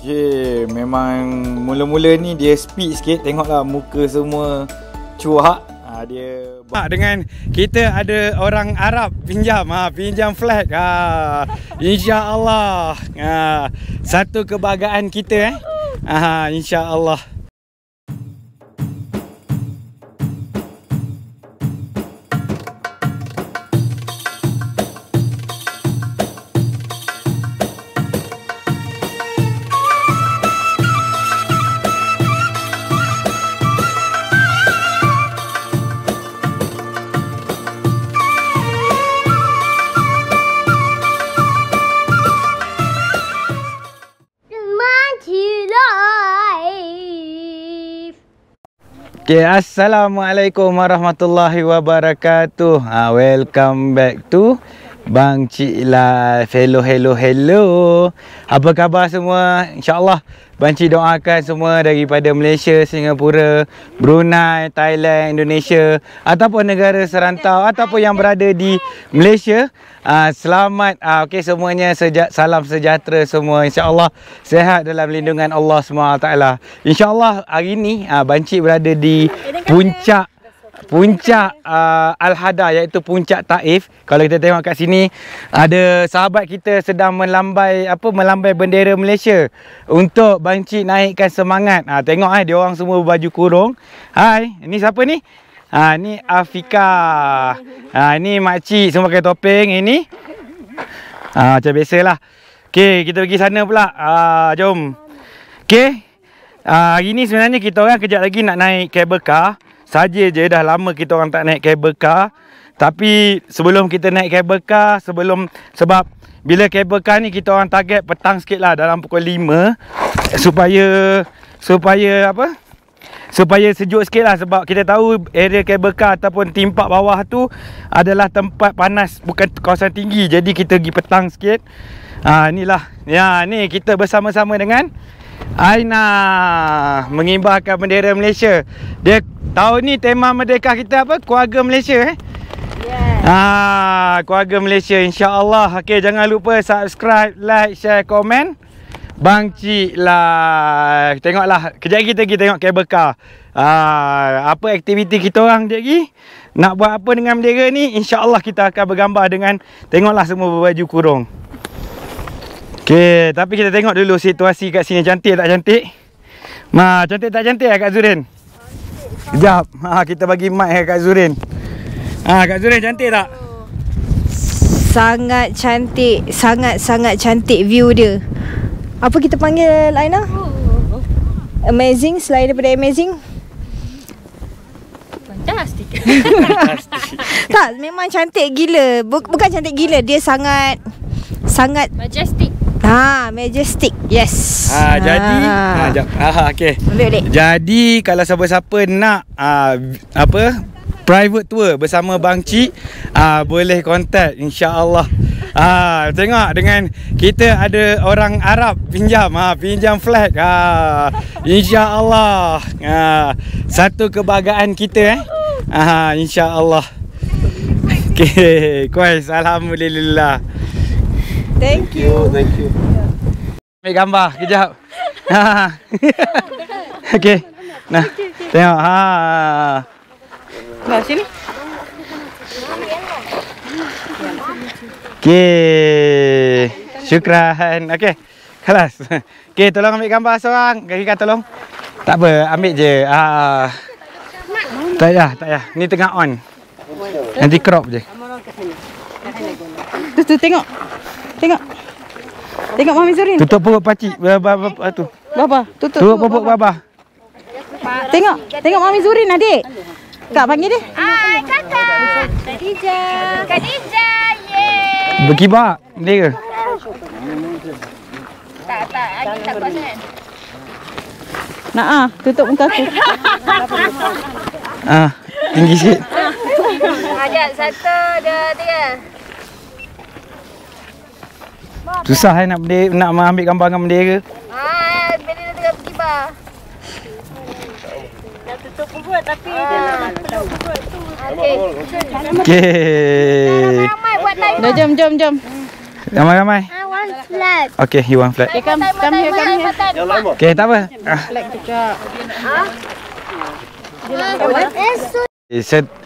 Okay, memang mula-mula ni dia speed sikit. Tengoklah muka semua cuak. Dia dengan kita ada orang Arab pinjam, pinjam flag. InsyaAllah. Satu kebanggaan kita InsyaAllah. Okay, Assalamualaikum warahmatullahi wabarakatuh. Welcome back to Bang Cik Live. Hello. Apa khabar semua? InsyaAllah Bang Cik doakan semua daripada Malaysia, Singapura, Brunei, Thailand, Indonesia ataupun negara serantau ataupun yang berada di Malaysia. Selamat, okay, semuanya salam sejahtera semua. InsyaAllah sehat dalam lindungan Allah SWT. InsyaAllah hari ni Bang Cik berada di puncak Al-Hada, iaitu puncak Taif. Kalau kita tengok kat sini ada sahabat kita sedang melambai bendera Malaysia untuk Bang Cik naikkan semangat. Tengok dia orang semua berbaju kurung. Hai, ini siapa ni? Ni Afika. Ni makcik semua pakai topeng. Ini macam biasalah. Okey, kita pergi sana pula. Jom. Okey. Hari ni sebenarnya kita orang kejap lagi nak naik cable car. Saja je, dah lama kita orang tak naik cable car. Tapi sebelum kita naik cable car, sebab bila cable car ni kita orang target petang sikit lah, dalam pukul 5 supaya sejuk sikit lah. Sebab kita tahu area cable car ataupun timpak bawah tu adalah tempat panas, bukan kawasan tinggi. Jadi kita pergi petang sikit. Inilah. Ya, ni kita bersama-sama dengan Aina mengibarkan bendera Malaysia. Dia tahun ni tema merdeka kita apa? Keluarga Malaysia Keluarga Malaysia, insya-Allah. Okey, jangan lupa subscribe, like, share, komen Bang Cik Live. Tengoklah, kejap lagi kita pergi tengok cable car. Apa aktiviti kita orang kejap lagi? Nak buat apa dengan bendera ni? InsyaAllah kita akan bergambar dengan, tengoklah semua berbaju kurung. Okey, tapi kita tengok dulu situasi kat sini. Cantik tak cantik? Cantik tak cantik Kak Zurin? Sekejap. Kita bagi mic Kak Zurin. Kak Zurin, cantik tak? Sangat cantik. Sangat-sangat cantik view dia. Apa kita panggil, Aina? Amazing, selain daripada amazing? Fantastic. Tak, memang cantik gila. Bukan cantik gila, dia sangat Majestic. Majestic. Yes. Jadi okey. Boleh. Jadi kalau siapa-siapa nak private tour bersama Bang Cik, boleh contact, insya-Allah. Tengok, dengan kita ada orang Arab pinjam flag. InsyaAllah. Satu kebanggaan kita InsyaAllah. Okey, kuis, alhamdulillah. Thank you. Ambil gambar kejap. Okey. Nah, tengok. Nah, sini. Okey. Syukran. Okey. Kelas. Okey, tolong ambil gambar seorang. Kaki tolong. Tak apa, ambil je. Tak payah. Ni tengah on. Nanti crop je. Tu tengok. Tengok Mami Zurin. Tutup perut pakcik. Tu. Baba, Tutup perut baba. Tengok Mami Zurin, adik. Kak panggil dia. Hai, kakak. Khadijah. Yeay. Berkibar bendera. Tak. Angin tak kuat sangat. Nak tutup muka aku. Tinggi sikit. Ajak 1, 2, 3. Susah nak ambil gambar dengan bendera. Bendera tengah berkibar. Dah tutup perut tapi dia nak peluk perut tu. Okey. Ramai buat live. Dah jom. Ramai. want flat. Okay, you want flat. Come here. Okay, tak apa.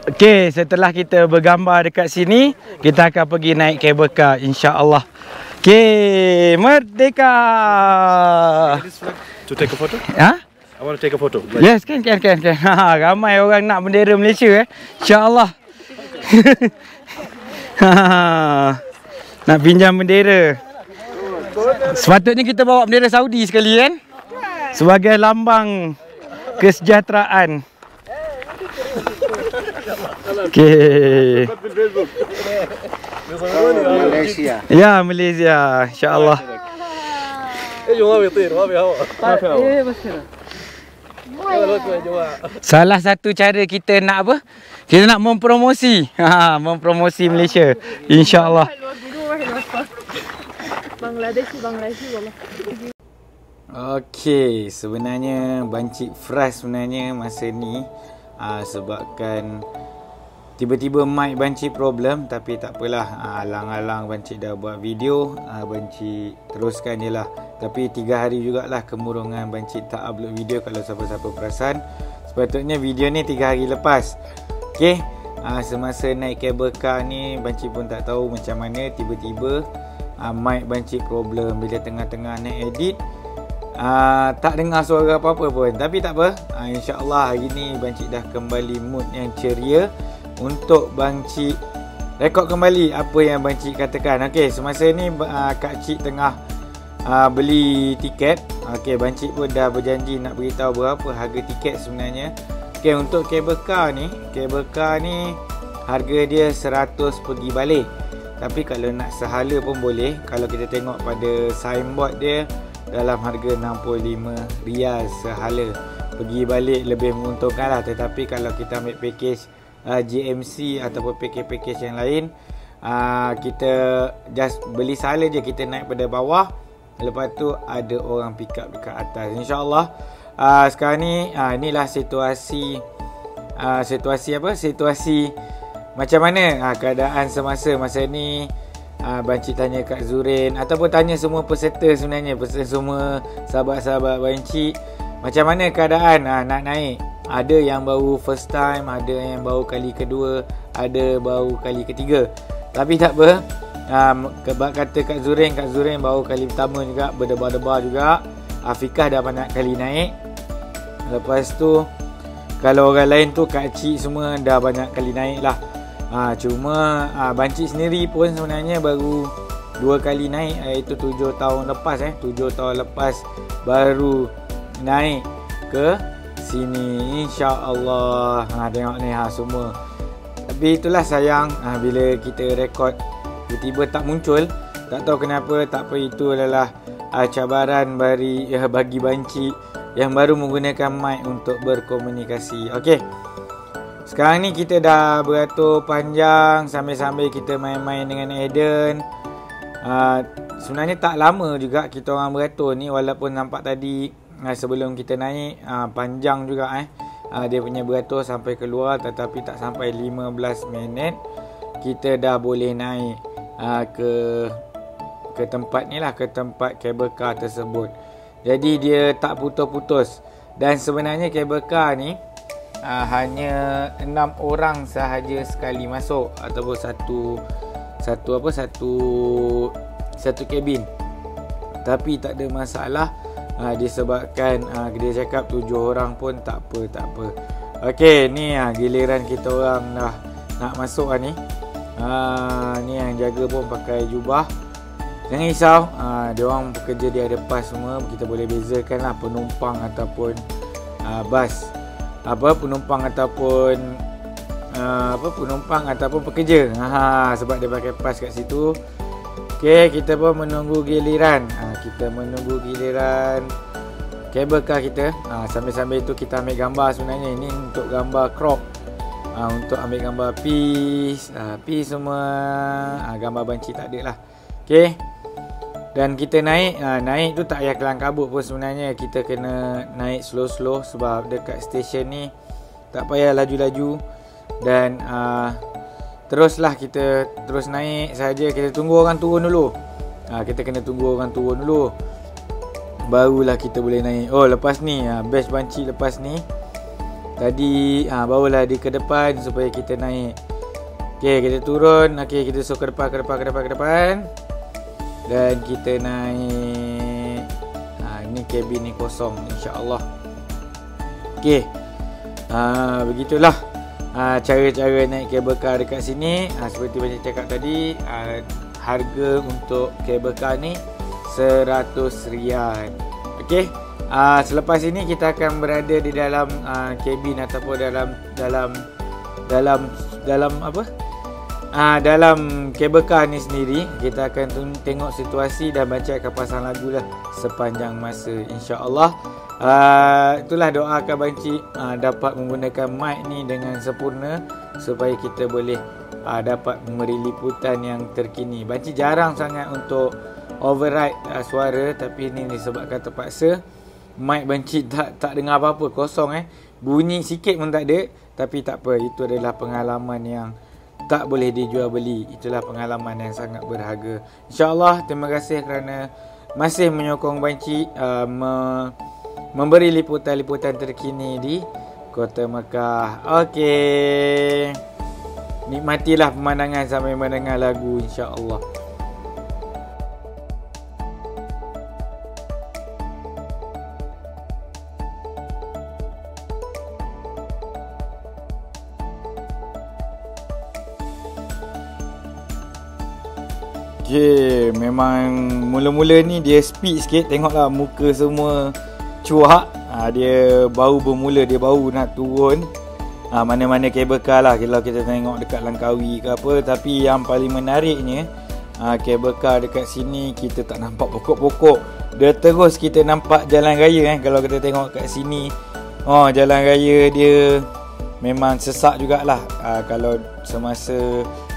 Okay, setelah kita bergambar dekat sini, kita akan pergi naik kabel car, insya-Allah. Okay, merdeka. This flag to take a photo? Ha? I want to take a photo. Yes, kan. Ramai orang nak bendera Malaysia insya-Allah. Nak pinjam bendera. Sepatutnya kita bawa bendera Saudi sekali kan? Sebagai lambang kesejahteraan. Okey. Malaysia. Ya, Malaysia, insya-Allah. Salah satu cara kita nak apa? Kita nak mempromosi. Mempromosi Malaysia. Insya-Allah. Okey, sebenarnya Bancik frust sebenarnya masa ni sebabkan tiba-tiba mic Bancik problem, tapi tak apalah. Alang-alang Bancik dah buat video, Bancik teruskan je lah. Tapi 3 hari jugalah kemurungan Bancik tak upload video. Kalau siapa-siapa perasan, sepatutnya video ni 3 hari lepas. Okey, semasa naik kabel car ni Bancik pun tak tahu macam mana tiba-tiba mic Bancik problem. Bila tengah-tengah nak edit, tak dengar suara apa-apa pun. Tapi tak apa, insya-Allah hari ni Bancik dah kembali mood yang ceria untuk Bancik rekod kembali apa yang Bancik katakan. Okey, semasa ni Kak Cik tengah beli tiket. Okey, Bancik pun dah berjanji nak beritahu berapa harga tiket sebenarnya. Okey, untuk kabel car ni harga dia 100 pergi balik. Tapi kalau nak sehala pun boleh. Kalau kita tengok pada signboard dia, dalam harga RM65 sehala. Pergi balik lebih menguntungkan lah. Tetapi kalau kita ambil package GMC ataupun package yang lain, kita just beli sahala je. Kita naik pada bawah, lepas tu ada orang pick up dekat atas, insya-Allah. Sekarang ni inilah situasi macam mana keadaan semasa ni. Bancik tanya Kak Zurin ataupun tanya semua peserta sebenarnya, semua sahabat-sahabat Bancik, macam mana keadaan nak naik. Ada yang baru first time, ada yang baru kali kedua, ada baru kali ketiga. Tapi tak apa, kebab kata Kak Zurin baru kali pertama juga, berdebar-debar juga. Afiqah dah banyak kali naik. Lepas tu kalau orang lain tu Kak Cik semua dah banyak kali naik lah. Cuma Bancik sendiri pun sebenarnya baru 2 kali naik, iaitu 7 tahun lepas 7 tahun lepas baru naik ke sini, insya-Allah. Tengok ni semua. Tapi itulah sayang bila kita rekod tiba-tiba tak muncul. Tak tahu kenapa. Tak apa, itu adalah cabaran bagi Bancik yang baru menggunakan mic untuk berkomunikasi. Okey. Sekarang ni kita dah beratur panjang sambil-sambil kita main-main dengan Eden. Sebenarnya tak lama juga kita orang beratur ni, walaupun nampak tadi sebelum kita naik panjang juga dia punya beratur sampai keluar, tetapi tak sampai 15 minit kita dah boleh naik ke tempat ni lah, ke tempat kabel car tersebut. Jadi dia tak putus-putus. Dan sebenarnya kabel car ni hanya 6 orang sahaja sekali masuk, ataupun satu kabin. Tapi tak ada masalah disebabkan dia cakap 7 orang pun tak apa. Okey, ni giliran kita orang dah nak masuk ni. Ni yang jaga pun pakai jubah. Jangan risau, dia orang bekerja di ada pas semua. Kita boleh bezakan lah penumpang ataupun bas. Penumpang ataupun pekerja. Sebab dia pakai pas kat situ. Okey, kita pun menunggu giliran. Kita menunggu giliran kabel car kita. Sambil-sambil itu kita ambil gambar sebenarnya. Ini untuk gambar crop. Untuk ambil gambar piece semua. Gambar banci tak ada lah. Okey. Dan kita naik tu tak payah kelang kabut pun sebenarnya. Kita kena naik slow-slow sebab dekat stesen ni tak payah laju-laju. Dan teruslah kita terus naik saja. Kita tunggu orang turun dulu. Kita kena tunggu orang turun dulu, barulah kita boleh naik. Oh, lepas ni best banci lepas ni tadi barulah dia ke depan supaya kita naik. Okey, kita turun. Okey, kita suruh ke depan. Dan kita naik. Ni kabin ni kosong, insya-Allah. Okey. Begitulah cara-cara naik kabel car dekat sini. Seperti macam cakap tadi, harga untuk kabel car ni RM100. Okey. Selepas ini kita akan berada di dalam kabin ataupun dalam apa? Dalam kabel car ni sendiri. Kita akan tengok situasi dan Banci akan pasang lagu lah sepanjang masa, insya-Allah. Itulah doakan Banci dapat menggunakan mic ni dengan sempurna supaya kita boleh dapat memberi liputan yang terkini. Banci jarang sangat untuk override suara, tapi ini disebabkan terpaksa. Mic Banci tak dengar apa-apa, kosong bunyi sikit pun tak ada. Tapi tak apa, itu adalah pengalaman yang tak boleh dijual beli. Itulah pengalaman yang sangat berharga. InsyaAllah, terima kasih kerana masih menyokong Banci memberi liputan-liputan terkini di Kota Mekah. Okey, nikmatilah pemandangan sambil mendengar lagu, insya-Allah. Okay, memang mula-mula ni dia speed sikit. Tengoklah muka semua cuak. Dia baru bermula, dia baru nak turun mana-mana kabel car lah kalau kita tengok dekat Langkawi ke apa. Tapi yang paling menariknya, kabel car dekat sini kita tak nampak pokok-pokok. Dia terus kita nampak jalan raya kalau kita tengok kat sini. Jalan raya dia memang sesak jugalah. Kalau semasa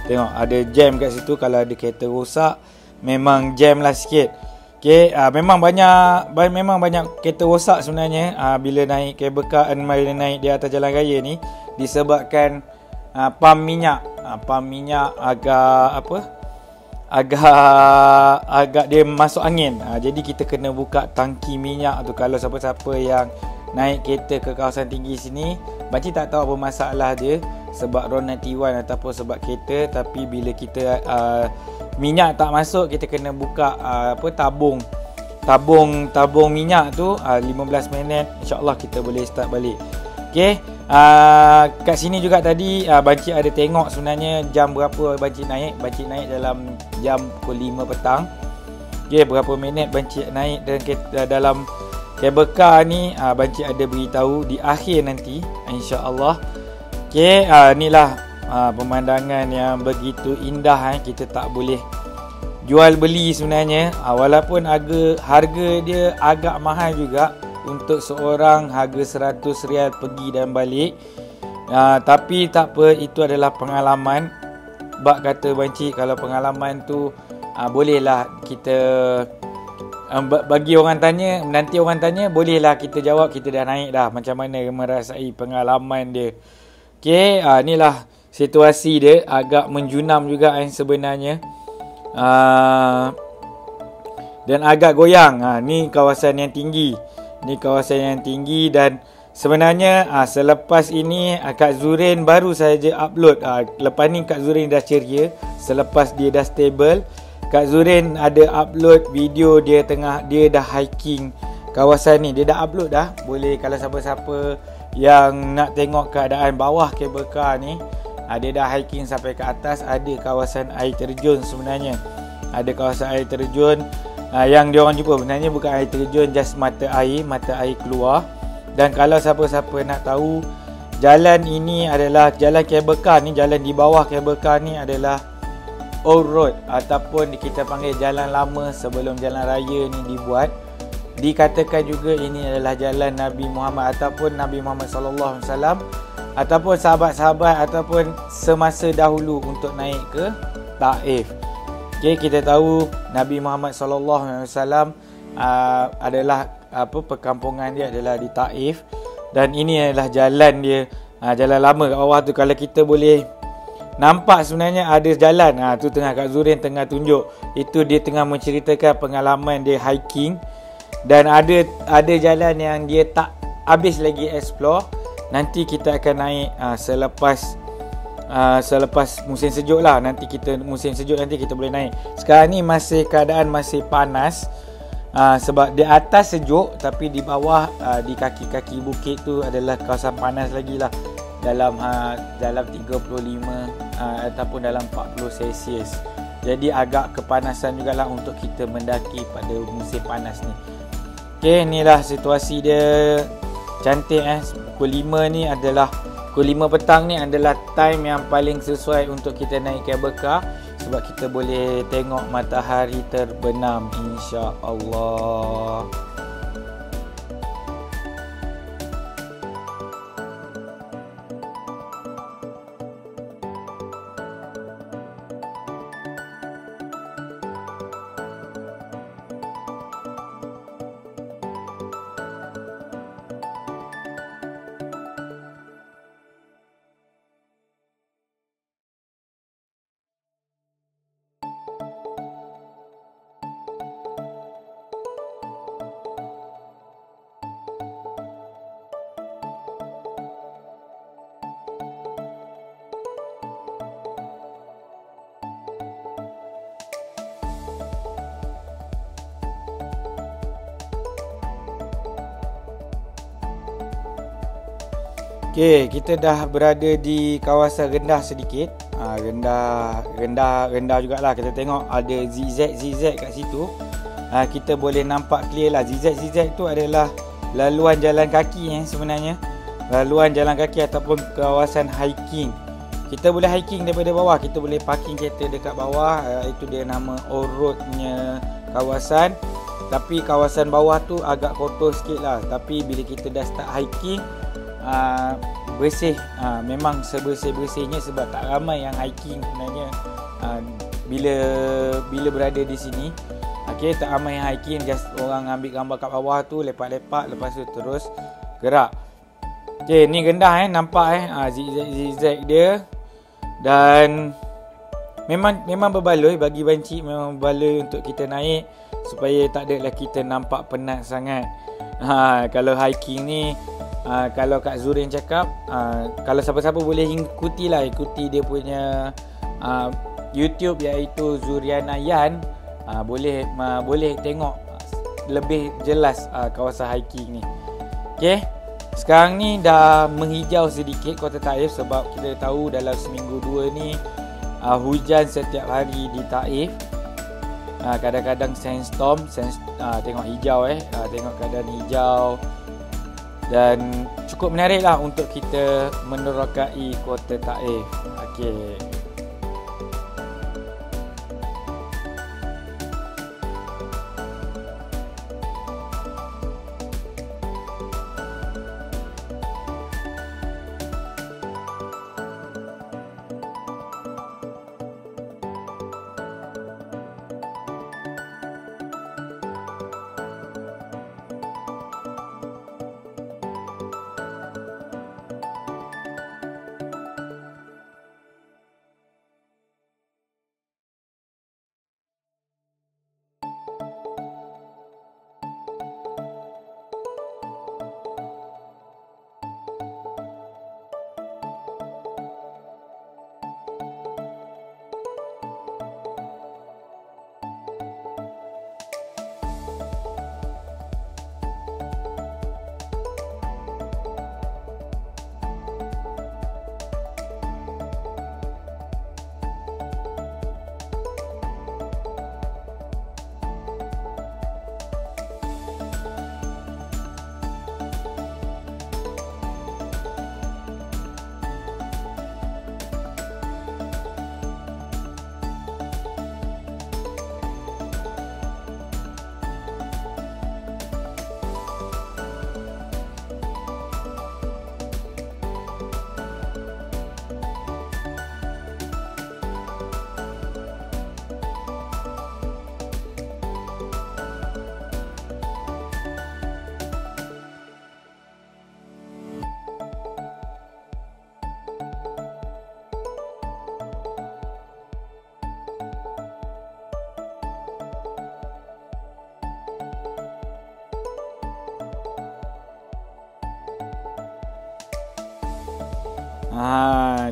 tengok ada jam kat situ, kalau ada kereta rosak memang jam lah sikit. Okay, memang banyak kereta rosak sebenarnya bila naik kabel car, bila naik di atas jalan raya ni, disebabkan pam minyak agak dia masuk angin. Jadi kita kena buka tangki minyak tu. Kalau siapa-siapa yang naik kereta ke kawasan tinggi sini, Banci tak tahu apa masalah dia, sebab RON 91 ataupun sebab kereta. Tapi bila kita minyak tak masuk, kita kena buka tabung minyak tu 15 minit, insya-Allah kita boleh start balik. Okey, kat sini juga tadi Banci ada tengok sebenarnya jam berapa Banci naik. Banci naik dalam jam pukul 5 petang. Okey, berapa minit Banci naik dalam kabel car ni, Banci ada beritahu di akhir nanti, insya-Allah. Okey, inilah pemandangan yang begitu indah. Kita tak boleh jual beli sebenarnya, walaupun harga dia agak mahal juga. Untuk seorang harga RM100 pergi dan balik. Tapi tak apa, itu adalah pengalaman. Bak kata Banci, kalau pengalaman tu bolehlah kita bagi orang tanya, nanti orang tanya, bolehlah kita jawab kita dah naik dah, macam mana merasai pengalaman dia. Okey, inilah situasi dia, agak menjunam juga sebenarnya. Dan agak goyang. Ni kawasan yang tinggi. Dan sebenarnya selepas ini Kak Zurin baru saja upload. Lepas ni Kak Zurin dah ceria, selepas dia dah stable, Kak Zurin ada upload video dia dah hiking kawasan ni. Dia dah upload dah. Boleh kalau siapa-siapa yang nak tengok keadaan bawah kabel car ni, dia dah hiking sampai ke atas. Ada kawasan air terjun sebenarnya. Ada kawasan air terjun yang diorang jumpa sebenarnya bukan air terjun, just mata air keluar. Dan kalau siapa-siapa nak tahu, jalan ini adalah jalan kabel car ni, jalan di bawah kabel car ni adalah old road ataupun kita panggil jalan lama sebelum jalan raya ni dibuat. Dikatakan juga ini adalah jalan Nabi Muhammad ataupun Nabi Muhammad sallallahu alaihi wasallam ataupun sahabat-sahabat ataupun semasa dahulu untuk naik ke Taif. Okay, kita tahu Nabi Muhammad sallallahu alaihi wasallam adalah perkampungan dia adalah di Taif, dan ini adalah jalan dia, jalan lama kat bawah tu. Kalau kita boleh nampak sebenarnya ada jalan. Tu tengah Kak Zurin tengah tunjuk. Itu dia tengah menceritakan pengalaman dia hiking. Dan ada jalan yang dia tak habis lagi explore. Nanti kita akan naik selepas musim sejuk lah. Musim sejuk nanti kita boleh naik. Sekarang ni keadaan masih panas. Sebab di atas sejuk, tapi di bawah di kaki-kaki bukit tu adalah kawasan panas lagi lah. Dalam 35 ataupun dalam 40 Celsius. Jadi agak kepanasan jugalah untuk kita mendaki pada musim panas ni. Okay, inilah situasi dia. Cantik Pukul 5 ni adalah Pukul 5 petang ni adalah time yang paling sesuai untuk kita naik cable car. Sebab kita boleh tengok matahari terbenam, insya-Allah. Okey, kita dah berada di kawasan rendah sedikit. Rendah jugalah. Kita tengok ada zigzag kat situ. Kita boleh nampak clear lah. Zigzag tu adalah laluan jalan kaki sebenarnya. Laluan jalan kaki ataupun kawasan hiking. Kita boleh hiking daripada bawah. Kita boleh parking kereta dekat bawah. Itu dia nama on-roadnya kawasan. Tapi kawasan bawah tu agak kotor sikit lah. Tapi bila kita dah start hiking, bersih. Memang sebersih-bersihnya sebab tak ramai yang hiking sebenarnya. Bila berada di sini, okay, tak ramai yang hiking. Just orang ambil gambar kat bawah tu, lepak-lepak, lepas tu terus gerak. Okay, ni rendah nampak zigzag dia. Dan memang berbaloi bagi banci, memang berbaloi untuk kita naik supaya tak adalah kita nampak penat sangat. Kalau hiking ni, kalau Kak Zurin cakap, kalau siapa-siapa boleh ikuti dia punya YouTube iaitu Zuriana Yan, boleh tengok lebih jelas kawasan hiking ni. Okay, sekarang ni dah menghijau sedikit Kota Taif sebab kita tahu dalam seminggu 2 ni hujan setiap hari di Taif. Kadang-kadang sandstorm, tengok hijau tengok keadaan hijau. Dan cukup menarik lah untuk kita menerokai Kota Taif. Okey.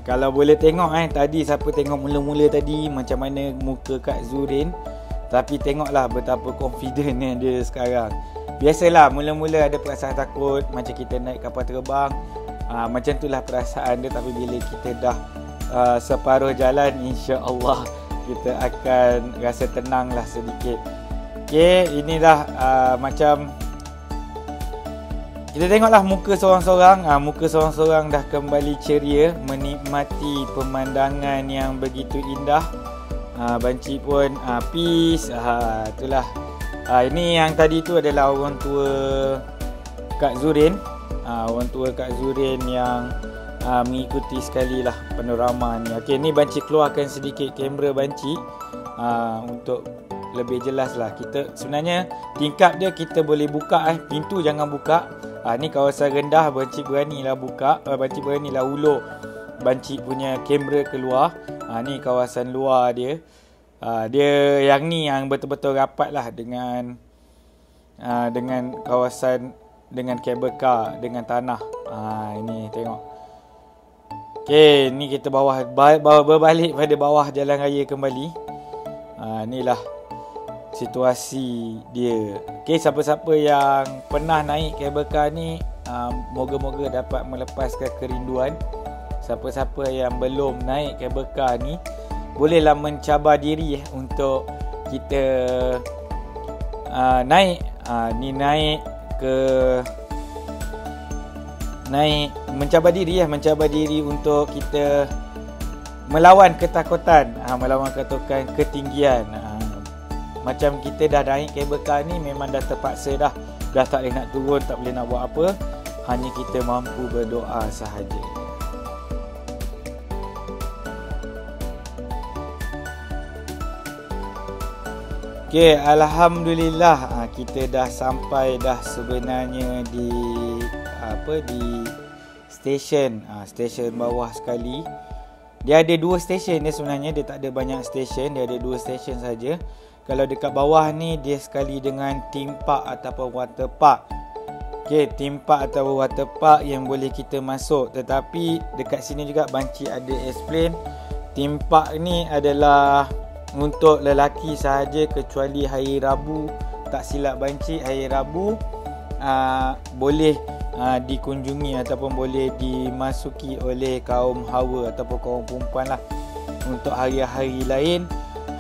Kalau boleh tengok tadi siapa tengok mula-mula tadi macam mana muka Kak Zurin. Tapi tengoklah betapa confident dia sekarang. Biasalah mula-mula ada perasaan takut macam kita naik kapal terbang. Macam itulah perasaan dia, tapi bila kita dah separuh jalan, insya-Allah kita akan rasa tenang lah sedikit. Okay, ini dah macam kita tengoklah muka seorang-seorang. Muka seorang-seorang dah kembali ceria, menikmati pemandangan yang begitu indah. Banci pun peace. Itulah. Ini yang tadi tu adalah orang tua Kak Zurin. Orang tua Kak Zurin yang mengikuti sekali lah panorama ni. Okey, ni Banci keluarkan sedikit kamera Banci untuk lebih jelas lah. Kita sebenarnya tingkap dia kita boleh buka pintu jangan buka. Ni kawasan rendah, Banci beranilah buka. Banci beranilah ulur Banci punya kamera keluar. Ni kawasan luar dia. Dia yang ni yang betul-betul rapat lah dengan kawasan, dengan kabel car, dengan tanah. Ini tengok. Okey, ni kita berbalik pada bawah jalan raya kembali. Inilah situasi dia. Okey, siapa-siapa yang pernah naik kabel car ni, moga-moga dapat melepaskan kerinduan. Siapa-siapa yang belum naik kabel car ni, bolehlah mencabar diri untuk kita naik. Ni naik mencabar diri untuk kita melawan ketakutan, melawan ketakutan ketinggian. Macam kita dah naik kabel car ni memang dah terpaksa dah tak boleh nak turun, tak boleh nak buat apa, hanya kita mampu berdoa sahaja. Okey, alhamdulillah kita dah sampai dah sebenarnya di stesen, stesen bawah sekali. Dia ada 2 stesen dia sebenarnya, dia tak ada banyak stesen, dia ada 2 stesen saja. Kalau dekat bawah ni dia sekali dengan theme park ataupun water park. Okey, theme park atau water park yang boleh kita masuk. Tetapi dekat sini juga Banci ada explain, theme park ni adalah untuk lelaki sahaja kecuali hari Rabu. Tak silap Banci, hari Rabu boleh dikunjungi ataupun boleh dimasuki oleh kaum hawa ataupun kaum perempuan lah. Untuk hari-hari lain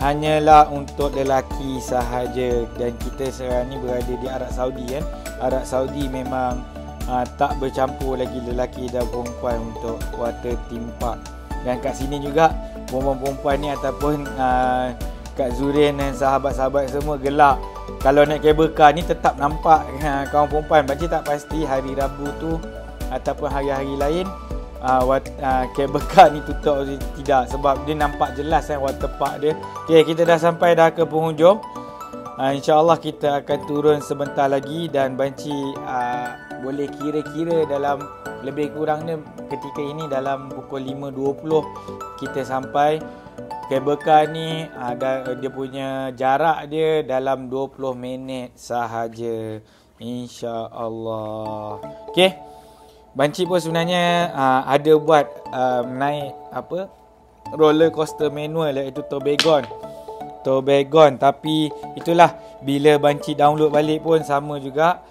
hanyalah untuk lelaki sahaja. Dan kita sekarang ni berada di Arab Saudi kan. Arab Saudi memang tak bercampur lagi lelaki dan perempuan untuk water theme park. Dan kat sini juga perempuan-perempuan ni ataupun Kak Zurin dan sahabat-sahabat semua gelak. Kalau naik kabel car ni tetap nampak kaum perempuan. Banci tak pasti hari Rabu tu ataupun hari-hari lain kabel car ni tutup atau tidak, sebab dia nampak jelas water park dia. Okay, kita dah sampai dah ke penghujung. InsyaAllah kita akan turun sebentar lagi. Dan Banci boleh kira-kira dalam lebih kurangnya ketika ini dalam pukul 5.20 kita sampai. Kabel car ni dia punya jarak dia dalam 20 minit sahaja, insya-Allah. Okey. Banci pun sebenarnya ada buat naik roller coaster manual, iaitu Tobagon, tapi itulah bila Banci download balik pun sama juga.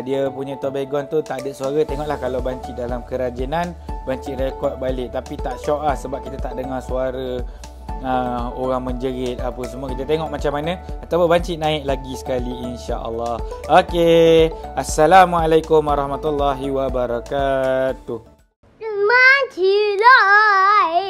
Dia punya Tobagon tu tak ada suara. Tengoklah kalau Banci dalam kerajinan, Banci rekod balik, tapi tak syok sebab kita tak dengar suara orang menjerit apa semua. Kita tengok macam mana ataupun Banci naik lagi sekali, insya-Allah. Okey, assalamualaikum warahmatullahi wabarakatuh. Banci lai